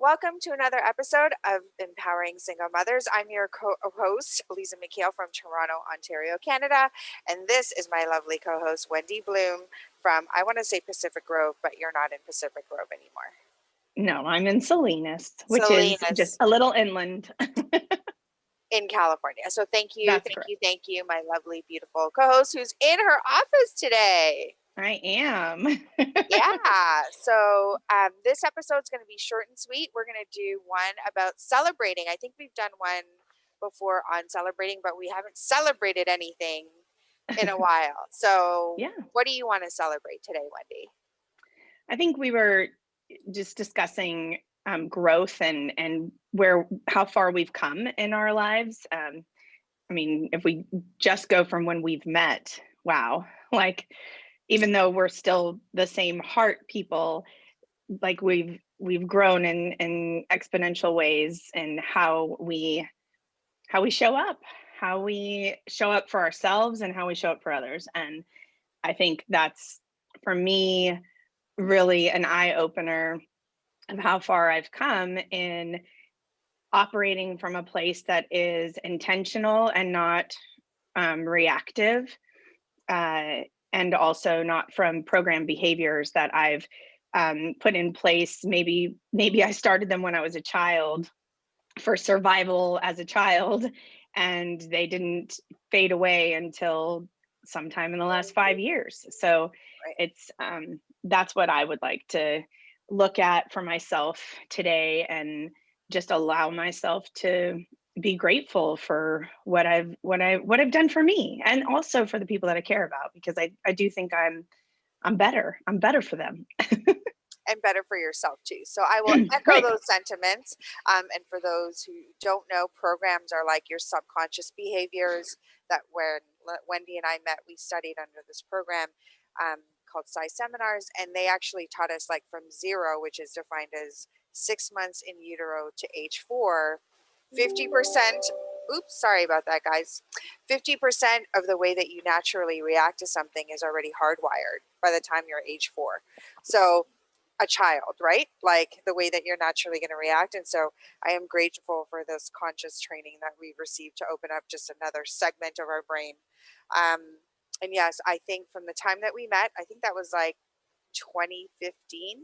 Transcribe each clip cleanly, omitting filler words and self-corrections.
Welcome to another episode of Empowering Single Mothers. I'm your co-host, Liza from Toronto, Ontario, Canada, and this is my lovely co-host, Wendy Bloom from, I want to say Pacific Grove, but you're not in Pacific Grove anymore. No, I'm in Salinas, which is just Salinas a little inland. in California. So thank you, That's correct. thank you, my lovely, beautiful co-host who's in her office today. I am. Yeah. So this episode's going to be short and sweet. We're going to do one about celebrating. I think we've done one before on celebrating, but we haven't celebrated anything in a while. So Yeah. what do you want to celebrate today, Wendy? I think we were just discussing growth and how far we've come in our lives. I mean, if we just go from when we've met, wow, like even though we're still the same heart people, like we've grown in exponential ways in how we show up, for ourselves and how we show up for others. And I think that's, for me, really an eye-opener of how far I've come in operating from a place that is intentional and not reactive, and also not from program behaviors that I've put in place. Maybe I started them when I was a child for survival as a child, and they didn't fade away until sometime in the last 5 years. So it's that's what I would like to look at for myself today, and just allow myself to be grateful for what I've done for me, and also for the people that I care about, because I do think I'm better for them. And better for yourself too. So I will echo Right. those sentiments. And for those who don't know, programs are like your subconscious behaviors that when Wendy and I met, we studied under this program called Psi Seminars, and they actually taught us like from zero, which is defined as 6 months in utero, to age 4, 50%. Oops, sorry about that, guys. 50% of the way that you naturally react to something is already hardwired by the time you're age 4. So a child, right? Like the way that you're naturally going to react. And so I am grateful for this conscious training that we've received to open up just another segment of our brain. And yes, I think from the time that we met, I think that was like 2015.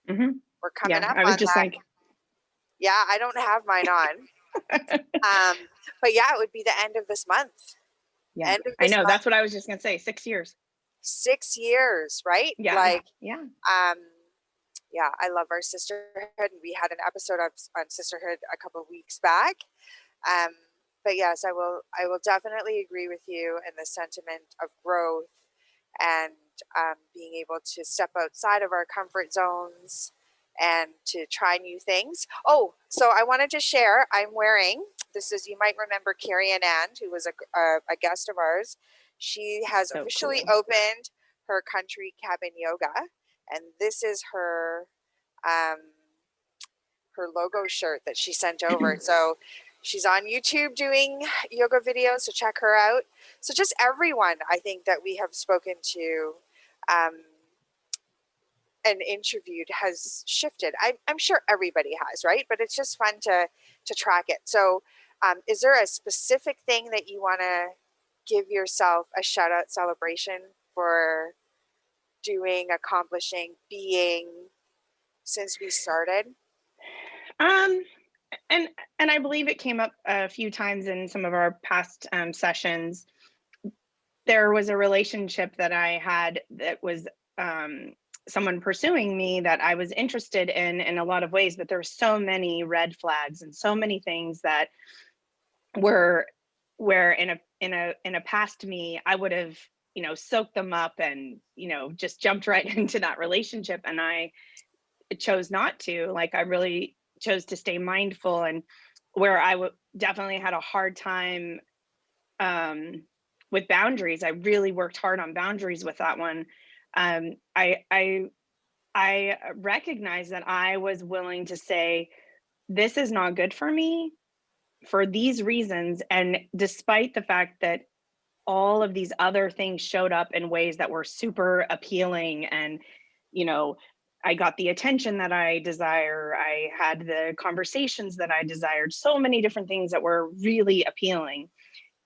Mm-hmm. We're coming up I was on just that. like, Yeah, I don't have mine on. But yeah, it would be the end of this month. yeah, End of I this know. month. That's what I was just gonna say. 6 years. 6 years, right? Yeah. Like, yeah. Yeah, I love our sisterhood. And we had an episode on sisterhood a couple of weeks back. But yes, I will definitely agree with you in the sentiment of growth and being able to step outside of our comfort zones and to try new things. Oh, so I wanted to share, I'm wearing, this is, you might remember Carrie Ann And, who was a guest of ours. She has So officially cool. opened her country cabin yoga, and this is her her logo shirt that she sent over. So she's on YouTube doing yoga videos, so check her out. So just everyone, I think, that we have spoken to and interviewed has shifted. I'm sure everybody has, right? But it's just fun to track it. So is there a specific thing that you want to give yourself a shout out celebration for doing, accomplishing, being since we started? And I believe it came up a few times in some of our past sessions. There was a relationship that I had that was someone pursuing me that I was interested in a lot of ways, but there were so many red flags and so many things that were where in a past me I would have soaked them up and just jumped right into that relationship, and I chose not to. Like, I really chose to stay mindful, and where I definitely had a hard time with boundaries. I really worked hard on boundaries with that one. I recognized that I was willing to say, this is not good for me for these reasons. And despite the fact that all of these other things showed up in ways that were super appealing and, I got the attention that I desire. I had the conversations that I desired. So many different things that were really appealing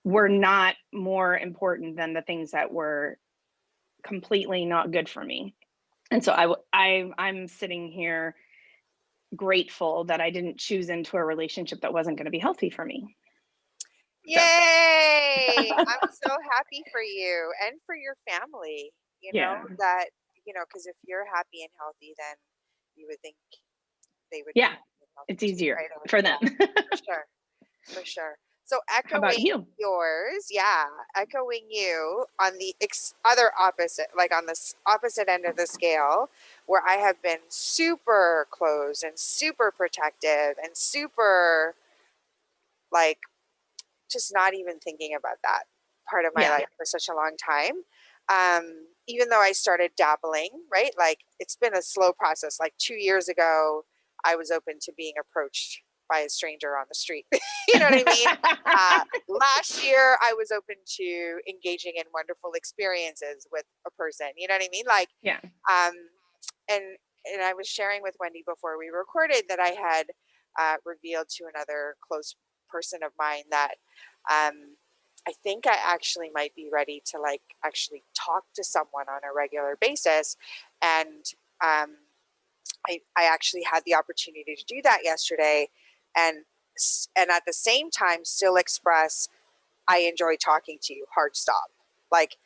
were not more important than the things that were completely not good for me. And so I'm sitting here grateful that I didn't choose into a relationship that wasn't going to be healthy for me. So Yay! I'm so happy for you and for your family, yeah, that, because if you're happy and healthy, then you would think they would be yeah, happy and healthy it's too, easier right? for them. Yeah, for sure. For sure. So How about echoing you? yours, yeah, echoing you on the other opposite, like on this opposite end of the scale, where I have been super close and super protective and super like just not even thinking about that part of my Yeah, life for such a long time. Even though I started dabbling, right? Like it's been a slow process. Like 2 years ago, I was open to being approached by a stranger on the street. You know what I mean? Last year, I was open to engaging in wonderful experiences with a person. You know what I mean? Like, yeah, um, and I was sharing with Wendy before we recorded that I had revealed to another close person of mine that I think I actually might be ready to like actually talk to someone on a regular basis, and um, I actually had the opportunity to do that yesterday, and and at the same time still express I enjoy talking to you. Hard stop. Like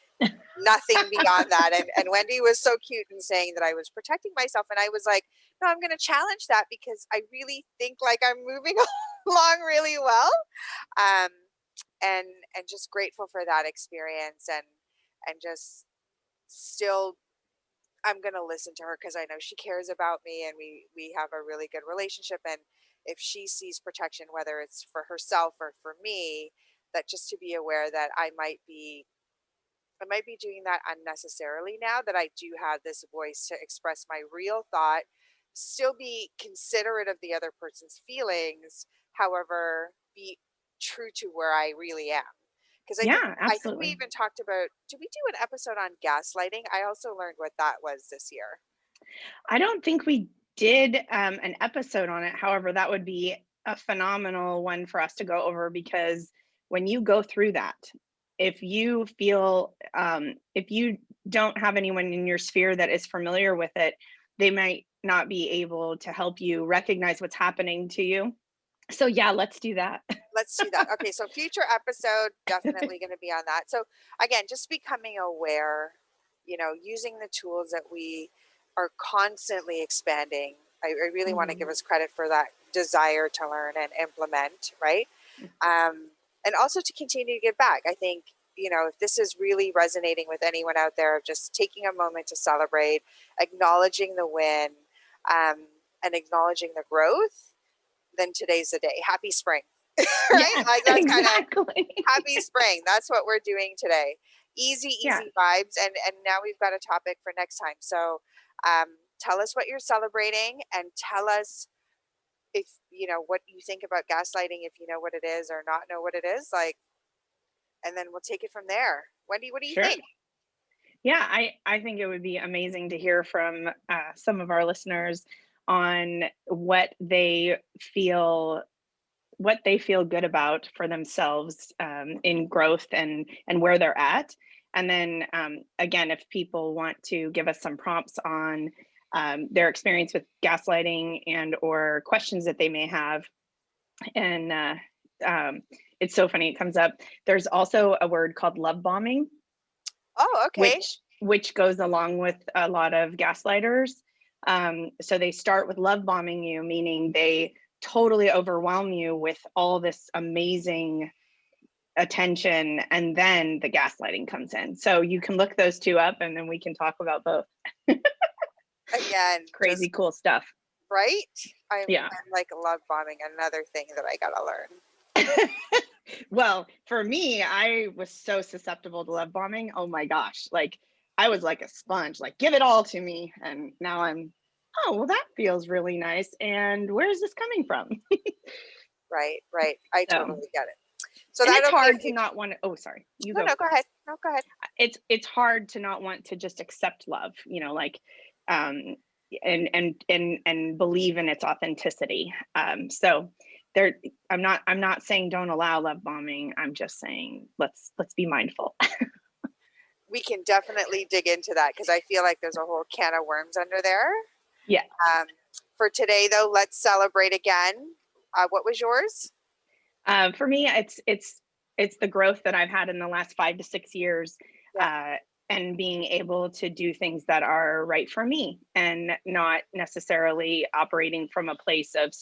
nothing beyond that. And Wendy was so cute in saying that I was protecting myself. And I was like, no, I'm going to challenge that because I really think like I'm moving along really well. Um, and, and just grateful for that experience and just still, I'm going to listen to her because I know she cares about me and we have a really good relationship. And if she sees protection, whether it's for herself or for me, that just to be aware that I might be doing that unnecessarily now that I do have this voice to express my real thought, still be considerate of the other person's feelings, however, be true to where I really am. Because yeah, I think we absolutely. even talked about, did we do an episode on gaslighting? I also learned what that was this year. I don't think we did an episode on it. However, that would be a phenomenal one for us to go over because when you go through that, if you feel, if you don't have anyone in your sphere that is familiar with it, they might not be able to help you recognize what's happening to you. So, yeah, let's do that. Let's do that. Okay, so future episode definitely going to be on that. So again, just becoming aware, using the tools that we are constantly expanding. I really want to give Mhm. us credit for that desire to learn and implement, right? And also to continue to give back. I think, if this is really resonating with anyone out there, of just taking a moment to celebrate, acknowledging the win, um, and acknowledging the growth, then today's the day. Happy spring. Right? Yeah, Like that's kind of exactly. happy spring. That's what we're doing today. Easy, Yeah, easy vibes. And now we've got a topic for next time. So tell us what you're celebrating and tell us if what you think about gaslighting, if you know what it is or not know what it is, like, and then we'll take it from there. Wendy, what do you sure. think? Yeah, I think it would be amazing to hear from some of our listeners on what they feel good about for themselves in growth and where they're at. And then again, if people want to give us some prompts on their experience with gaslighting and or questions that they may have, and um, it's so funny it comes up. There's also a word called love bombing, Oh, okay. which goes along with a lot of gaslighters. So they start with love bombing you, meaning they totally overwhelm you with all this amazing attention, and then the gaslighting comes in. So you can look those two up, and then we can talk about both. Again, Crazy just cool stuff. right. Yeah. I'm like love bombing, another thing that I gotta learn. Well, for me, I was so susceptible to love bombing. Oh my gosh. Like I was like a sponge, like give it all to me. And now I'm, oh, well, that feels really nice. And where is this coming from? Right, right. I So, totally get it. So and it's that'll be a hard to future. not want to, oh, sorry, you No, go. no, go ahead. No, go ahead. It's hard to not want to just accept love, like, um, and believe in its authenticity. So there, I'm not saying don't allow love bombing. I'm just saying let's be mindful. We can definitely dig into that because I feel like there's a whole can of worms under there. Yeah. For today, though, let's celebrate again. What was yours? For me, it's the growth that I've had in the last 5 to 6 years, Yeah. and being able to do things that are right for me, and not necessarily operating from a place of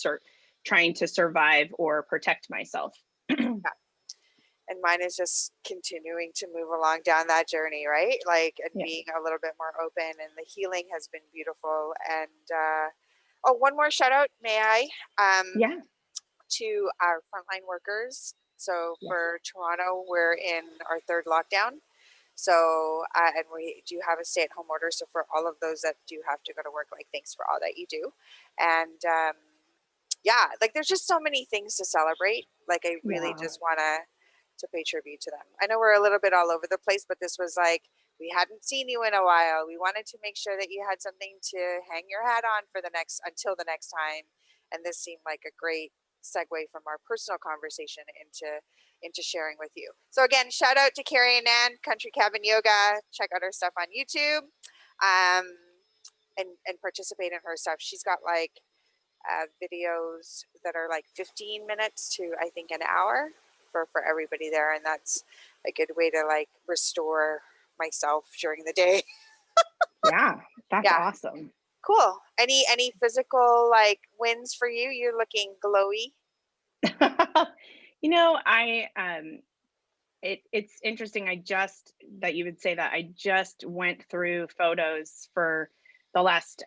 trying to survive or protect myself. Yeah. And mine is just continuing to move along down that journey, right? Like, and Yeah. being a little bit more open, and the healing has been beautiful. And oh, one more shout out, may I? Yeah. To our frontline workers. So Yes. for Toronto, we're in our third lockdown. So, and we do have a stay-at-home order. So for all of those that do have to go to work, like, thanks for all that you do. And yeah, like, there's just so many things to celebrate. Like, I really Yeah. just want to pay tribute to them. I know we're a little bit all over the place, but this was like, we hadn't seen you in a while. We wanted to make sure that you had something to hang your hat on for the next, until the next time. And this seemed like a great segue from our personal conversation into sharing with you. So again, shout out to Carrie and Nan, Country Cabin Yoga. Check out her stuff on YouTube, and participate in her stuff. She's got like videos that are like 15 minutes to, I think, an hour for everybody there, and that's a good way to like restore myself during the day. Yeah. That's Yeah, awesome. cool. Any physical like wins for you? You're looking glowy. You know, it's interesting. That you would say that. I just went through photos for the last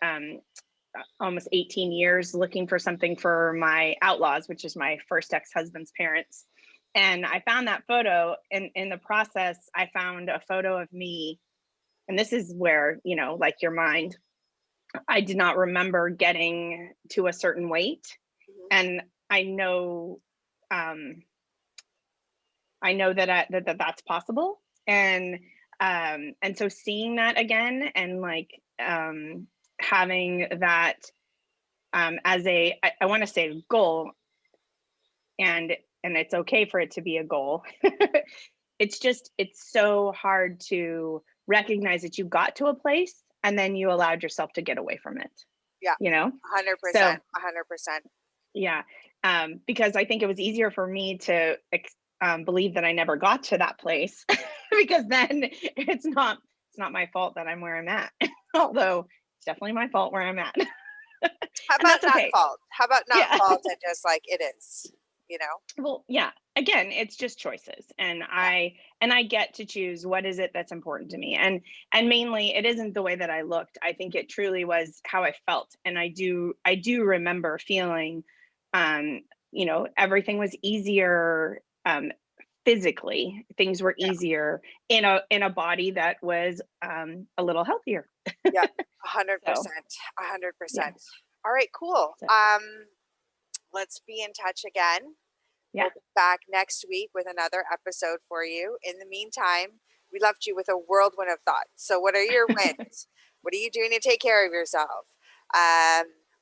almost 18 years looking for something for my outlaws, which is my first ex-husband's parents. And I found that photo, and in the process, I found a photo of me. And this is where, like your mind, I did not remember getting to a certain weight. Mm-hmm. And I know, um, that's possible. And so seeing that again, and like, having that, as I want to say goal, and it's okay for it to be a goal. It's so hard to recognize that you got to a place and then you allowed yourself to get away from it, Yeah, you know? 100%, So 100%. yeah, because I think it was easier for me to believe that I never got to that place, because then it's not my fault that I'm where I'm at. Although it's definitely my fault where I'm at. How And about that's not okay. fault? How about not Yeah. fault and just like it is, you know? Well, yeah. Again, it's just choices, and Yeah, I get to choose what is it that's important to me, and mainly it isn't the way that I looked. I think it truly was how I felt, and I do remember feeling, um, everything was easier, physically. Things were yeah, easier in a body that was, a little healthier. yeah, 100%, So yeah, 100%. All right, cool. so Let's be in touch again. yeah. We'll be back next week with another episode for you. In the meantime, we left you with a whirlwind of thoughts. So, what are your wins? What are you doing to take care of yourself?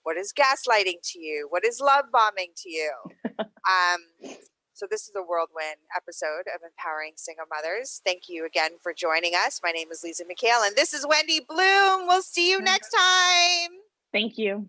What is gaslighting to you? What is love bombing to you? Um, so, this is a whirlwind episode of Empowering Single Mothers. Thank you again for joining us. My name is Liza McHale, and this is Wendy Bloom. We'll see you next time. Thank you.